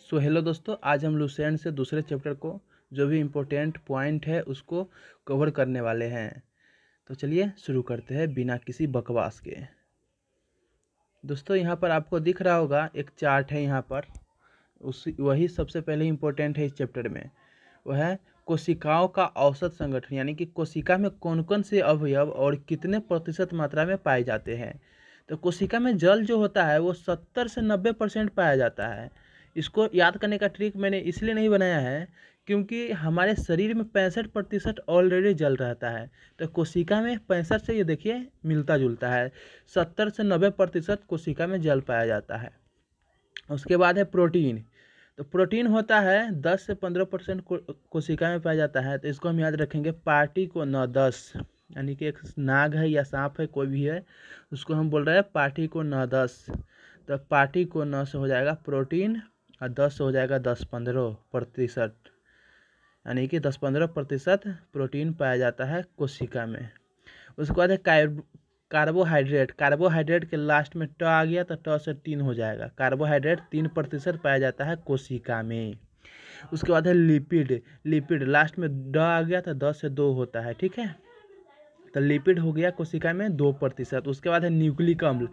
Hello दोस्तों, आज हम लुसेंट से दूसरे चैप्टर को जो भी इम्पोर्टेंट पॉइंट है उसको कवर करने वाले हैं। तो चलिए शुरू करते हैं बिना किसी बकवास के। दोस्तों यहाँ पर आपको दिख रहा होगा एक चार्ट है यहाँ पर, वही सबसे पहले इम्पोर्टेंट है इस चैप्टर में। वह है कोशिकाओं का औसत संगठन, यानी कि कोशिका में कौन कौन से अवयव और कितने प्रतिशत मात्रा में पाए जाते हैं। तो कोशिका में जल जो होता है वो 70 से 90% पाया जाता है। इसको याद करने का ट्रिक मैंने इसलिए नहीं बनाया है क्योंकि हमारे शरीर में 65% ऑलरेडी जल रहता है। तो कोशिका में 65 से ये देखिए मिलता जुलता है, 70 से 90% कोशिका में जल पाया जाता है। उसके बाद है प्रोटीन। तो प्रोटीन होता है 10 से 15% कोशिका में पाया जाता है। तो इसको हम याद रखेंगे पार्टी को 9-10, यानी कि एक नाग है या सांप है कोई भी है, उसको हम बोल रहे हैं पार्टी को 9-10। तो पार्टी को 9 से हो जाएगा प्रोटीन और 10 से हो जाएगा 10-15%, यानी कि 10-15% प्रोटीन पाया जाता है कोशिका में। उसके बाद है कार्बोहाइड्रेट। कार्बोहाइड्रेट के लास्ट में ट आ गया तो ट से 3 हो जाएगा। कार्बोहाइड्रेट 3% पाया जाता है कोशिका में। उसके बाद है लिपिड। लिपिड लास्ट में ड आ गया तो 10 से 2 होता है, ठीक है। तो लिपिड हो गया कोशिका में 2%। उसके बाद है न्यूक्लिक अम्ल।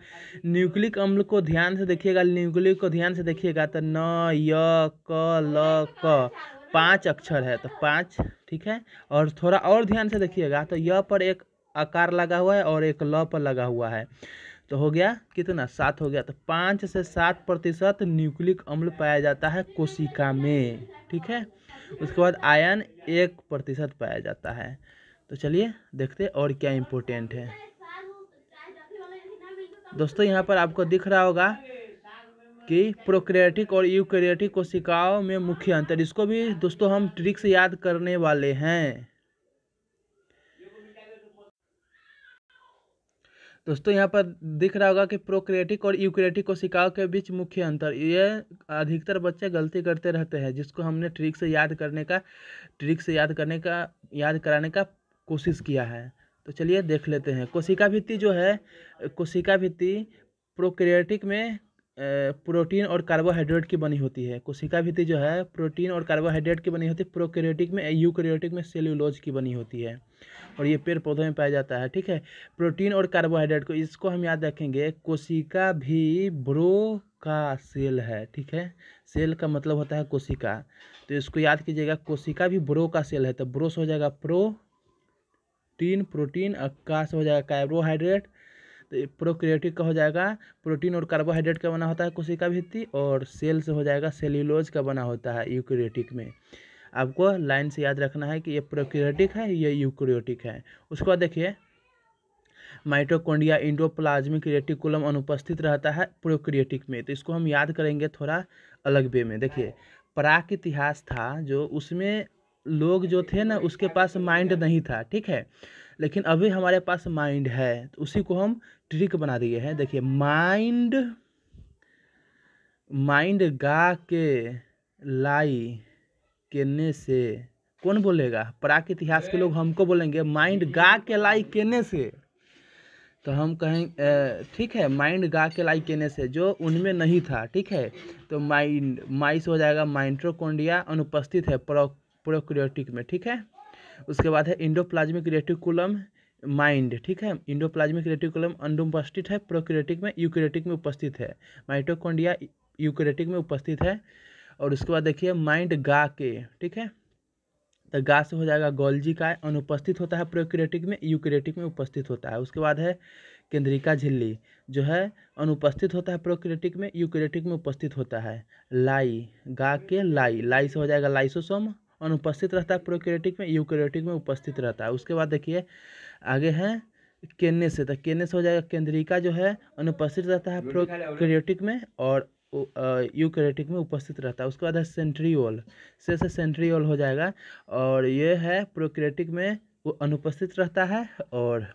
न्यूक्लिक अम्ल को ध्यान से देखिएगा, न्यूक्लिक को ध्यान से देखिएगा तो न, य, क, ल, क 5 अक्षर है, तो 5, ठीक है। और थोड़ा और ध्यान से देखिएगा तो य पर एक आकार लगा हुआ है और एक ल पर लगा हुआ है, तो हो गया कितना, 7 हो गया। तो 5 से 7% न्यूक्लिक अम्ल पाया जाता है कोशिका में, ठीक है। उसके बाद आयन 1% पाया जाता है। तो चलिए देखते और क्या इम्पोर्टेंट है। दोस्तों यहाँ पर आपको दिख रहा होगा कि प्रोकैरियोटिक और यूकैरियोटिक कोशिकाओं में मुख्य अंतर, इसको भी दोस्तों हम ट्रिक से याद करने वाले हैं। दोस्तों यहाँ पर दिख रहा होगा कि प्रोकैरियोटिक और यूकैरियोटिक कोशिकाओं के बीच मुख्य अंतर, ये अधिकतर बच्चे गलती करते रहते हैं, जिसको हमने ट्रिक से याद कराने का कोशिश किया है। तो चलिए देख लेते हैं। कोशिका भित्ति जो है, कोशिका भित्ति प्रोकैरियोटिक में प्रोटीन और कार्बोहाइड्रेट की बनी होती है। कोशिका भित्ति जो है प्रोटीन और कार्बोहाइड्रेट की बनी होती है। प्रोकैरियोटिक में यूकैरियोटिक में सेल्यूलोज की बनी होती है और ये पेड़ पौधों में पाया जाता है, ठीक है। प्रोटीन और कार्बोहाइड्रेट को, इसको हम याद रखेंगे, कोशिका भी ब्रो का सेल है, ठीक है। सेल का मतलब होता है कोशिका, तो इसको याद कीजिएगा, कोशिका भी ब्रो का सेल है। तो ब्रो से हो जाएगा प्रोटीन और का से हो जाएगा कार्बोहाइड्रेट। तो प्रोकैरियोटिक का हो जाएगा प्रोटीन और कार्बोहाइड्रेट का बना होता है कोशिका भित्ति, और सेल से हो जाएगा सेल्यूलोज का बना होता है यूकैरियोटिक में। आपको लाइन से याद रखना है कि ये प्रोकैरियोटिक है, ये यूकैरियोटिक है। उसके बाद देखिए माइटोकॉन्ड्रिया एंडोप्लाज्मिक रेटिकुलम अनुपस्थित रहता है प्रोकैरियोटिक में। तो इसको हम याद करेंगे थोड़ा अलग वे में। देखिए प्राक इतिहास था जो, उसमें लोग जो थे ना उसके पास माइंड नहीं था, ठीक है। लेकिन अभी हमारे पास माइंड है, तो उसी को हम ट्रिक बना दिए हैं। देखिए माइंड गा के लाई केने से, कौन बोलेगा? प्राक इतिहास के लोग हमको बोलेंगे माइंड गा के लाई केने से। तो हम कहें ठीक है, माइंड गा के लाई केने से, जो उनमें नहीं था, ठीक है। तो माई से हो जाएगा माइटोकॉन्ड्रिया अनुपस्थित है प्रोकैरियोटिक में, ठीक है। उसके बाद है इंडोप्लाज्मिक रेटिकुलम माइंड, ठीक है। इंडोप्लाज्मिक रेटिकुलम अनुपस्थित है प्रोकैरियोटिक में, यूकैरियोटिक में उपस्थित है। माइटोकॉन्ड्रिया यूकैरियोटिक में उपस्थित है। और उसके बाद देखिए माइंड गा के, ठीक है। तो गा से हो जाएगा गोल्जी का, अनुपस्थित होता है प्रोकैरियोटिक में, यूकैरियोटिक में उपस्थित होता है। उसके बाद है केंद्रिका झिल्ली, जो है अनुपस्थित होता है प्रोकैरियोटिक में, यूकैरियोटिक में उपस्थित होता है। लाई, गा के लाई से हो जाएगा लाइसोसोम, अनुपस्थित रहता है प्रोकैरियोटिक में, यूकैरियोटिक में उपस्थित रहता है। उसके बाद देखिए आगे है केने से, तो केने से हो जाएगा केंद्रिका, जो है अनुपस्थित रहता है प्रोकैरियोटिक में और यूकैरियोटिक में उपस्थित रहता है। उसके बाद है सेंट्रियोल, से सेंट्रियोल हो जाएगा, और ये है प्रोकैरियोटिक में वो अनुपस्थित रहता है और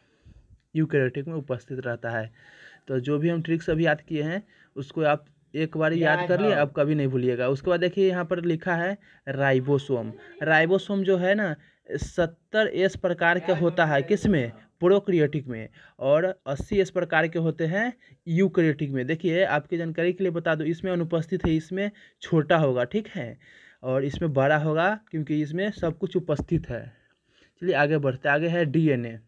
यूकैरियोटिक में उपस्थित रहता है। तो जो भी हम ट्रिक्स अभी याद किए हैं उसको आप एक बार याद कर लिए, अब कभी नहीं भूलिएगा। उसके बाद देखिए यहाँ पर लिखा है राइबोसोम। राइबोसोम जो है ना 70S प्रकार का होता है, किसमें? प्रोकैरियोटिक में, और 80 इस प्रकार के होते हैं यूकैरियोटिक में। देखिए आपकी जानकारी के लिए बता दूं, इसमें अनुपस्थित है, इसमें छोटा होगा, ठीक है, और इसमें बड़ा होगा क्योंकि इसमें सब कुछ उपस्थित है। चलिए आगे बढ़ते, आगे है डीएनए।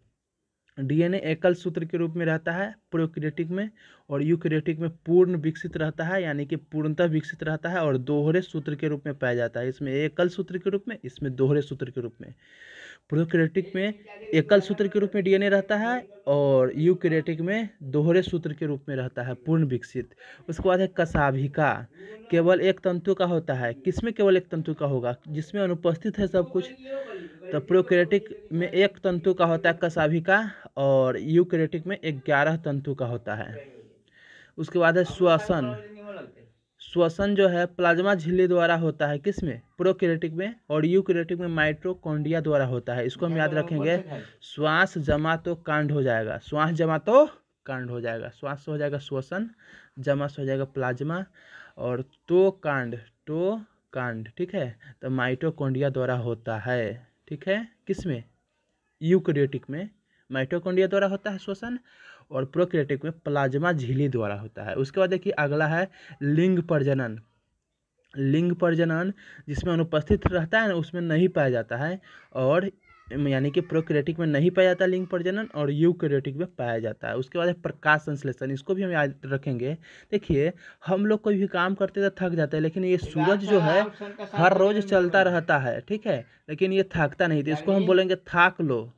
डीएनए एकल सूत्र के रूप में रहता है प्रोकैरियोटिक में, और यूकैरियोटिक में पूर्ण विकसित रहता है, यानी कि पूर्णतः विकसित रहता है, और दोहरे सूत्र के रूप में पाया जाता है। इसमें एकल सूत्र के रूप में, इसमें दोहरे सूत्र के रूप में। प्रोकैरियोटिक में एकल सूत्र के रूप में डीएनए रहता है, और यूकैरियोटिक में दोहरे सूत्र के रूप में रहता है, पूर्ण विकसित। उसके बाद है कशाभिका, केवल एक तंतु का होता है। किसमें केवल एक तंतु का होगा? जिसमें अनुपस्थित है सब कुछ। तो प्रोकैरियोटिक में एक तंतु का होता है कशाभिका, और यूकैरियोटिक में 11 तंतु का होता है। उसके बाद है श्वसन। श्वसन जो है प्लाज्मा झिल्ली द्वारा होता है, किसमें? प्रोकैरियोटिक में, और यूकैरियोटिक में माइटोकॉन्ड्रिया द्वारा होता है। इसको हम याद रखेंगे। श्वास जमा तो कांड हो जाएगा, श्वास जमा तो कांड हो जाएगा, श्वास से हो जाएगा श्वसन, जमा से हो जाएगा प्लाज्मा, और तो कांड, ठीक है, तो माइटोकॉन्ड्रिया द्वारा होता है, ठीक है। किसमें? यूकैरियोटिक में माइटोकॉन्ड्रिया द्वारा होता है श्वसन, और प्रोकैरियोटिक में प्लाज्मा झिल्ली द्वारा होता है। उसके बाद देखिए अगला है लिंग प्रजनन। लिंग प्रजनन जिसमें अनुपस्थित रहता है ना, उसमें नहीं पाया जाता है, और यानी कि प्रोकैरियोटिक में नहीं पाया जाता लिंग प्रजनन, और यूकैरियोटिक में पाया जाता है। उसके बाद है प्रकाश संश्लेषण, इसको भी हम याद रखेंगे। देखिए हम लोग कोई भी काम करते तो थक जाते हैं, लेकिन ये सूरज जो है हर रोज चलता रहता है, ठीक है, लेकिन ये थकता नहीं, तो इसको हम बोलेंगे थाक लो,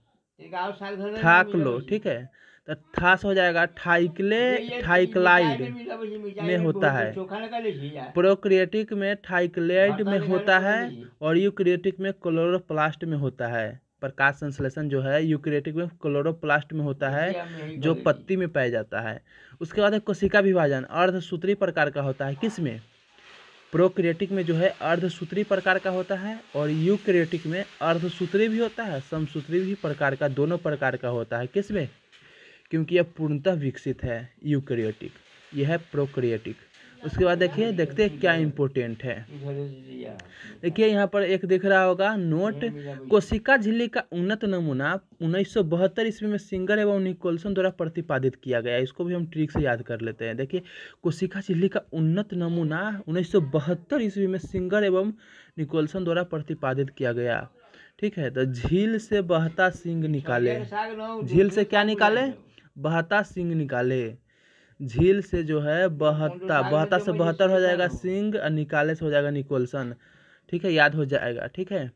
ठीक है। तो था से हो जाएगा थाइक्लाइड में होता है, प्रोकैरियोटिक में थाइक्लाइड में होता है, और यूकैरियोटिक में क्लोरोप्लास्ट में होता है। प्रकाश संश्लेषण जो है यूकैरियोटिक में क्लोरोप्लास्ट में होता है, जो पत्ती में पाया जाता है। उसके बाद है कोशिका विभाजन, अर्धसूत्री प्रकार का होता है। किसमें? प्रोकैरियोटिक में जो है अर्धसूत्री प्रकार का होता है, और यूकैरियोटिक में अर्धसूत्री भी होता है, समसूत्री भी प्रकार का, दोनों प्रकार का होता है। किसमें? क्योंकि यह पूर्णतः विकसित है यूकैरियोटिक, यह है प्रोकैरियोटिक। उसके बाद देखिए, देखते हैं क्या इम्पोर्टेंट है। देखिए यहाँ पर एक दिख रहा होगा नोट, कोशिका झिल्ली का उन्नत नमूना 1972 ईस्वी में सिंगर एवं निकोलसन द्वारा प्रतिपादित किया गया। इसको भी हम ट्रिक से याद कर लेते हैं। देखिए कोशिका झिल्ली का उन्नत नमूना 1972 ईस्वी में सिंगर एवं निकोलसन द्वारा प्रतिपादित किया गया, ठीक है। तो झील से बहता सिंग निकाले, झील से क्या निकाले? बहता सिंग निकाले। झील से जो है बहता से बहत्तर हो जाएगा सिंग, और निकाले से हो जाएगा निकोलसन, ठीक है, याद हो जाएगा, ठीक है।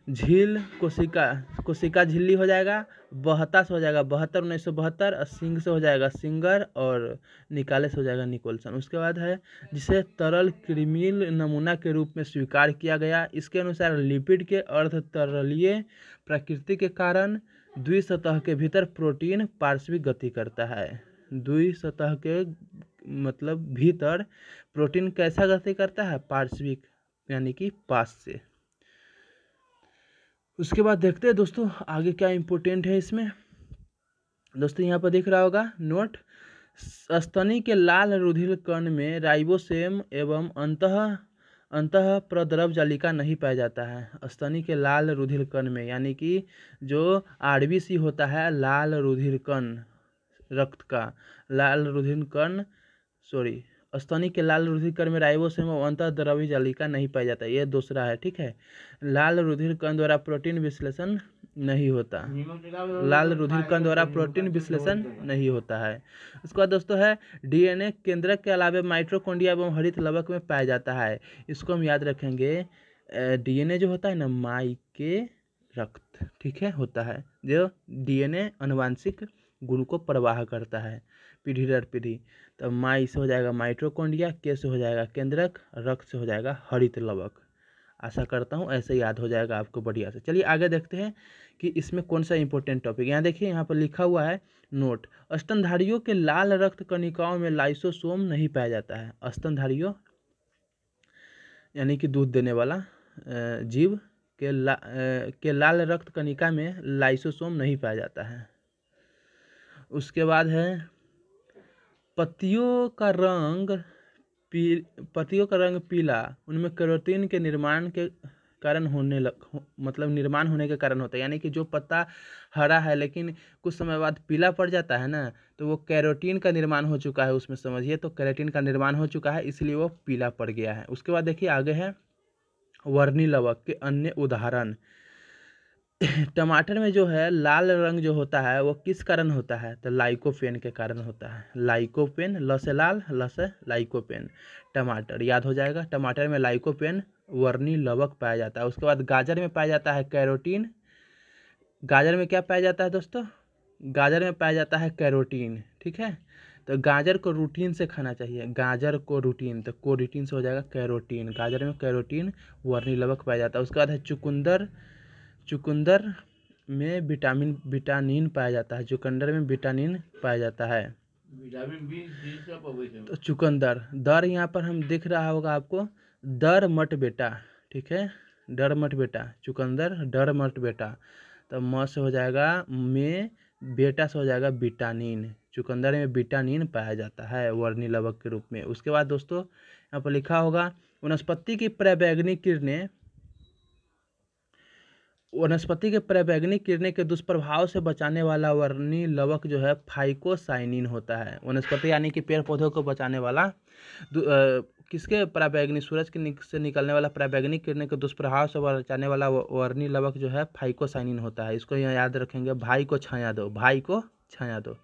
झील कोशिका झिल्ली हो जाएगा, बहता से हो जाएगा 72 1972, और सिंग से हो जाएगा सिंगर, और निकाले से हो जाएगा निकोलसन। उसके बाद है जिसे तरल कृमिल नमूना के रूप में स्वीकार किया गया। इसके अनुसार लिपिड के अर्धतरलीय प्रकृति के कारण द्विसतह के भीतर प्रोटीन पार्श्विक गति करता है। द्विसतह के मतलब भीतर प्रोटीन कैसा गति करता है? पार्श्विक, यानी कि पास से। उसके बाद देखते हैं दोस्तों आगे क्या इम्पोर्टेंट है इसमें। दोस्तों यहाँ पर दिख रहा होगा नोट, स्तनी के लाल रुधिर कण में राइबोसोम एवं अंतः प्रद्रव जालिका नहीं पाया जाता है। स्तनी के लाल रुधिर कण में, यानी कि जो आरबीसी होता है, लाल रुधिर कण, रक्त का लाल रुधिर कण, स्तनी के लाल रुधिर कण में राइबोसोम एवं अंतःद्रव्य जालिका नहीं पाया जाता, ये दूसरा है, ठीक है। लाल रुधिर कण द्वारा प्रोटीन विश्लेषण नहीं होता, लाल रुधिर कण द्वारा प्रोटीन विश्लेषण नहीं होता है। उसके बाद दोस्तों है डीएनए केंद्रक के अलावा माइटोकॉन्ड्रिया एवं हरित लवक में पाया जाता है। इसको हम याद रखेंगे। डीएनए जो होता है ना, माई के रक्त, ठीक है, होता है, जो डीएनए अनुवांशिक गुण को प्रवाह करता है पीढ़ी दर पीढ़ी। तो माई से हो जाएगा माइटोकॉन्ड्रिया, के से हो जाएगा केंद्रक, रक्त से हो जाएगा हरित लवक। आशा करता हूँ ऐसे याद हो जाएगा आपको बढ़िया से। चलिए आगे देखते हैं कि इसमें कौन सा इंपॉर्टेंट टॉपिक। यहाँ देखिए यहाँ पर लिखा हुआ है नोट, स्तनधारियों के लाल रक्त कणिकाओं में लाइसोसोम नहीं पाया जाता है। स्तनधारियों यानी कि दूध देने वाला जीव के लाल रक्त कणिका में लाइसोसोम नहीं पाया जाता है। उसके बाद है पत्तियों का रंग पीला, उनमें केरोटीन के निर्माण के कारण मतलब निर्माण होने के कारण होता है। यानी कि जो पत्ता हरा है लेकिन कुछ समय बाद पीला पड़ जाता है ना, तो वो कैरोटीन का निर्माण हो चुका है उसमें, समझिए। तो कैरोटीन का निर्माण हो चुका है इसलिए वो पीला पड़ गया है। उसके बाद देखिए आगे है वर्णी लवक के अन्य उदाहरण। टमाटर में जो है लाल रंग जो होता है वो किस कारण होता है? तो लाइकोपेन के कारण होता है। लाइकोपेन, ल से लाल, ल से लाइकोपेन। टमाटर याद हो जाएगा। टमाटर में लाइकोपेन वर्णी लवक पाया जाता है। उसके बाद गाजर में पाया जाता है कैरोटीन। गाजर में क्या पाया जाता है दोस्तों? गाजर में पाया जाता है कैरोटीन, ठीक है। तो गाजर को रूटीन से खाना चाहिए। गाजर को रूटीन, तो कोरिटीन से हो जाएगा कैरोटीन। गाजर में कैरोटीन वर्णी लवक पाया जाता है। उसके बाद है चुकंदर। चुकंदर में विटामिन पाया जाता है। चुकंदर में विटामिन पाया जाता है। विटामिन बी सब। तो चुकंदर, दर यहाँ पर हम दिख रहा होगा आपको, दर मट बेटा, ठीक है, डर मट बेटा। चुकंदर डर मट बेटा। तो म से हो जाएगा में, बेटा से हो जाएगा विटामिन। चुकंदर में विटामिन पाया जाता है वर्णी लवक के रूप में। उसके बाद दोस्तों यहाँ पर लिखा होगा वनस्पति की पराबैंगनी किरणें, वनस्पति के पराबैंगनी किरणें के दुष्प्रभाव से बचाने वाला वर्णी लवक जो है फाइकोसाइनिन होता है। वनस्पति यानी कि पेड़ पौधों को बचाने वाला किसके पराबैंगनी, सूरज के से निकलने वाला पराबैंगनी किरणें के दुष्प्रभाव से बचाने वाला वर्णी लवक जो है फाइकोसाइनिन होता है। इसको यहाँ याद रखेंगे, भाई को छाया दो, भाई को छाया दो।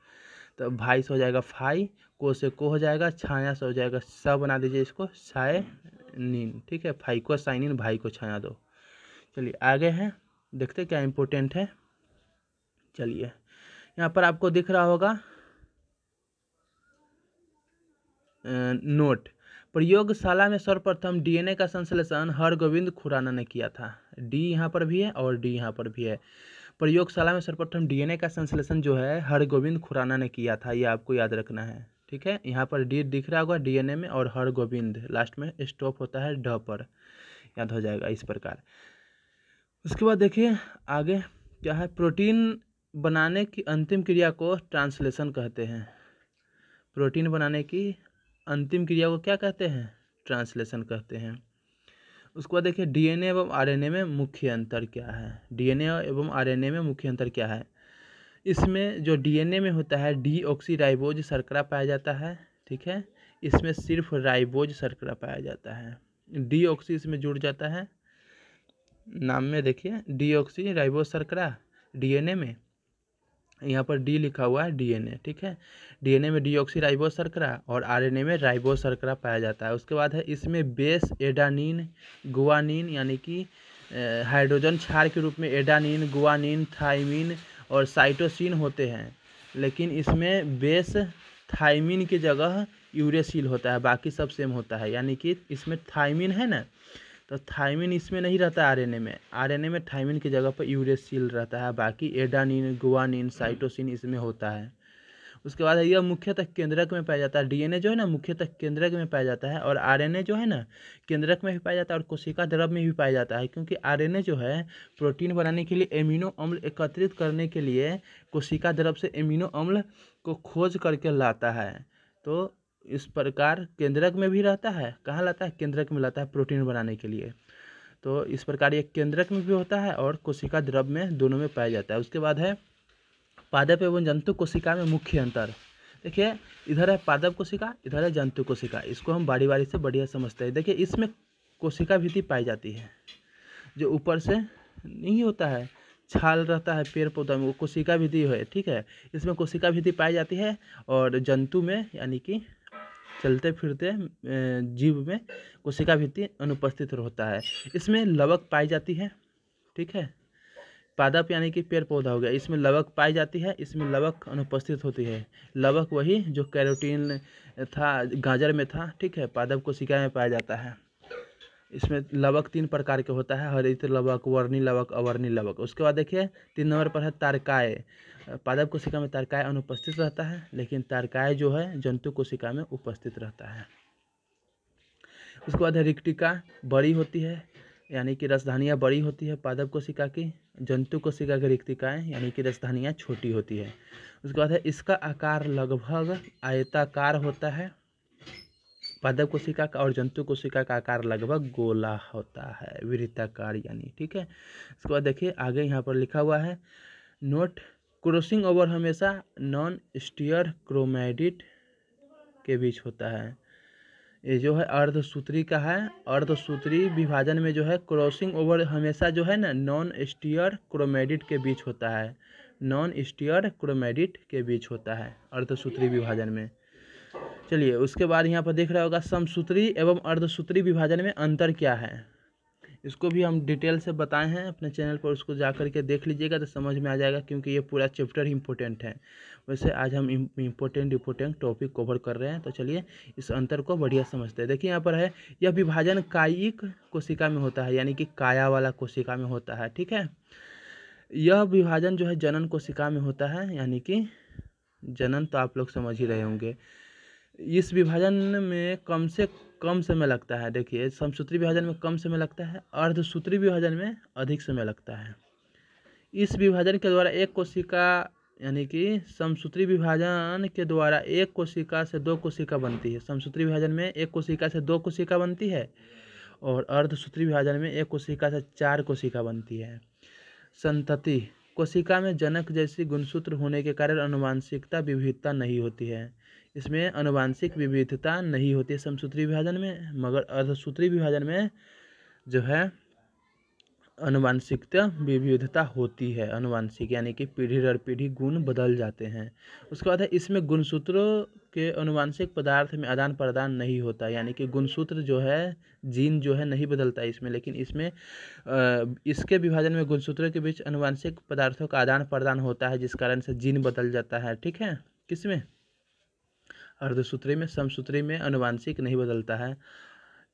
तो भाई से हो जाएगा फाई, को से को हो जाएगा, छाया से हो जाएगा स, बना दीजिए इसको साइनिन, ठीक है। फाइकोसाइनिन, भाई को छाया दो। चलिए आगे है, देखते क्या इम्पोर्टेंट है। चलिए यहाँ पर आपको दिख रहा होगा नोट। प्रयोगशाला में सर्वप्रथम डीएनए का संश्लेषण हरगोविंद खुराना ने किया था। डी यहाँ पर भी है और डी यहाँ पर भी है। प्रयोगशाला में सर्वप्रथम डीएनए का संश्लेषण जो है हरगोविंद खुराना ने किया था, ये आपको याद रखना है, ठीक है। यहाँ पर डी दिख रहा होगा डीएनए में, और हरगोविंद लास्ट में स्टॉप होता है ड पर, याद हो जाएगा इस प्रकार। उसके बाद देखिए आगे क्या है, प्रोटीन बनाने की अंतिम क्रिया को ट्रांसलेशन कहते हैं। प्रोटीन बनाने की अंतिम क्रिया को क्या कहते हैं? ट्रांसलेशन कहते हैं। उसके बाद देखिए डीएनए एवं आरएनए में मुख्य अंतर क्या है? डीएनए एवं आरएनए में मुख्य अंतर क्या है? इसमें जो डीएनए में होता है डीऑक्सीराइबोज शर्करा पाया जाता है, ठीक है। इसमें सिर्फ राइबोज शर्करा पाया जाता है। डीऑक्सी इसमें जुड़ जाता है, नाम में देखिए डीऑक्सीराइबोज शर्करा डीएनए में, यहाँ पर डी लिखा हुआ है डीएनए, ठीक है। डीएनए में डीऑक्सीराइबोज शर्करा और आरएनए में राइबोज शर्करा पाया जाता है। उसके बाद है इसमें बेस एडानिन, गुआनिन यानी कि हाइड्रोजन क्षार के रूप में एडानिन, गुआनिन, थाइमिन और साइटोसिन होते हैं, लेकिन इसमें बेस थाइमिन की जगह यूरेसिल होता है, बाकी सब सेम होता है। यानी कि इसमें थाइमिन है ना, तो थाइमिन इसमें नहीं रहता आरएनए में। आरएनए में थाइमिन की जगह पर यूरेसिल रहता है, बाकी एडानिन, गुआनिन, साइटोसिन इसमें होता है। उसके बाद यह मुख्यतः केंद्रक में पाया जाता है। डीएनए जो है ना मुख्यतः केंद्रक में पाया जाता है, और आरएनए जो है ना केंद्रक में भी पाया जाता है और कोशिका द्रव में भी पाया जाता है, क्योंकि आरएनए जो है प्रोटीन बनाने के लिए एमिनो अम्ल एकत्रित करने के लिए कोशिका द्रव से एमिनो अम्ल को खोज करके लाता है। तो इस प्रकार केंद्रक में भी रहता है, कहाँ लाता है? केंद्रक में लाता है प्रोटीन बनाने के लिए। तो इस प्रकार ये केंद्रक में भी होता है और कोशिका द्रव में, दोनों में पाया जाता है। उसके बाद है पादप एवं जंतु कोशिका में मुख्य अंतर। देखिए इधर है पादप कोशिका, इधर है जंतु कोशिका, इसको हम बारी बारी से बढ़िया समझते हैं। देखिए इसमें कोशिका भित्ति पाई जाती है, जो ऊपर से नहीं होता है, छाल रहता है पेड़ पौधा में, वो कोशिका भित्ति है, ठीक है। इसमें कोशिका भित्ति पाई जाती है, और जंतु में यानी कि चलते फिरते जीव में कोशिका भित्ति अनुपस्थित होता है। इसमें लवक पाई जाती है, ठीक है। पादप यानी कि पेड़ पौधा हो गया, इसमें लवक पाई जाती है, इसमें लवक अनुपस्थित होती है। लवक वही जो कैरोटीन था गाजर में था, ठीक है, पादप कोशिका में पाया जाता है। इसमें लवक 3 प्रकार के होता है, हरित लवक, वर्णी लवक, अवर्णी लवक। उसके बाद देखिए 3 नंबर पर है तारकाय। पादप कोशिका में तारकाय अनुपस्थित रहता है, लेकिन तारकाय जो है जंतु कोशिका में उपस्थित रहता है। उसके बाद है रिक्टिका, बड़ी होती है, यानी कि रसधानियाँ बड़ी होती है पादप कोशिका की। जंतु कोशिका की रिक्तिकाएँ यानी कि रसधानियाँ छोटी होती है। उसके बाद है इसका आकार लगभग आयताकार होता है। पादप कोशिका का और जंतु कोशिका का आकार लगभग गोला होता है, वृत्ताकार यानी। ठीक है, इसके बाद देखिए आगे यहाँ पर लिखा हुआ है नोट, क्रॉसिंग ओवर हमेशा नॉन स्टीयर क्रोमैटिड के बीच होता है। ये जो है अर्धसूत्री का है, अर्धसूत्री विभाजन में जो है क्रॉसिंग ओवर हमेशा जो है ना नॉन स्टीयर क्रोमैटिड के बीच होता है, नॉन स्टीयर क्रोमैटिड के बीच होता है अर्धसूत्री विभाजन में। चलिए उसके बाद यहाँ पर देख रहा होगा समसूत्री एवं अर्धसूत्री विभाजन में अंतर क्या है, इसको भी हम डिटेल से बताए हैं अपने चैनल पर, उसको जा कर के देख लीजिएगा तो समझ में आ जाएगा, क्योंकि ये पूरा चैप्टर इम्पोर्टेंट है। वैसे आज हम इम्पोर्टेंट टॉपिक कवर कर रहे हैं, तो चलिए इस अंतर को बढ़िया समझते हैं। देखिए यहाँ पर है यह विभाजन कायिक कोशिका में होता है, यानी कि काया वाला कोशिका में होता है। ठीक है, यह विभाजन जो है जनन कोशिका में होता है, यानी कि जनन तो आप लोग समझ ही रहे होंगे। इस विभाजन में कम से कम समय लगता है। देखिए समसूत्री विभाजन में कम समय लगता है, अर्धसूत्री विभाजन में अधिक समय लगता है। इस विभाजन के द्वारा एक कोशिका, यानी कि समसूत्री विभाजन के द्वारा एक कोशिका से दो कोशिका बनती है। समसूत्री विभाजन में एक कोशिका से दो कोशिका बनती है और अर्धसूत्री विभाजन में एक कोशिका से चार कोशिका बनती है। संतति, कोशिका में जनक जैसी गुणसूत्र होने के कारण आनुवंशिकता विविधता नहीं होती है। इसमें आनुवंशिक विविधता नहीं होती है समसूत्री विभाजन में, मगर अर्धसूत्री विभाजन में जो है आनुवंशिकता विविधता होती है। आनुवंशिक यानी कि पीढ़ी दर पीढ़ी गुण बदल जाते हैं। उसके बाद है इसमें गुणसूत्रों के आनुवंशिक पदार्थ में आदान प्रदान नहीं होता, यानी कि गुणसूत्र जो है जीन जो है नहीं बदलता इसमें, लेकिन इसमें इसके विभाजन में गुणसूत्रों के बीच आनुवंशिक पदार्थों का आदान प्रदान होता है, जिस कारण से जीन बदल जाता है। ठीक है, किसमें? अर्धसूत्री में। समसूत्री में आनुवंशिक नहीं बदलता है।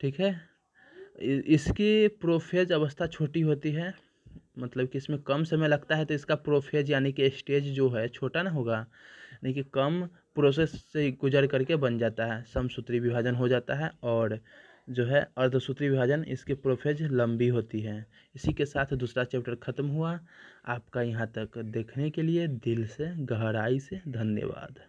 ठीक है, इसकी प्रोफेज अवस्था छोटी होती है, मतलब कि इसमें कम समय लगता है, तो इसका प्रोफेज यानी कि स्टेज जो है छोटा ना होगा, यानी कि कम प्रोसेस से गुजर करके बन जाता है, समसूत्री विभाजन हो जाता है। और जो है अर्धसूत्री विभाजन इसकी प्रोफेज लंबी होती है। इसी के साथ दूसरा चैप्टर खत्म हुआ। आपका यहाँ तक देखने के लिए दिल से गहराई से धन्यवाद।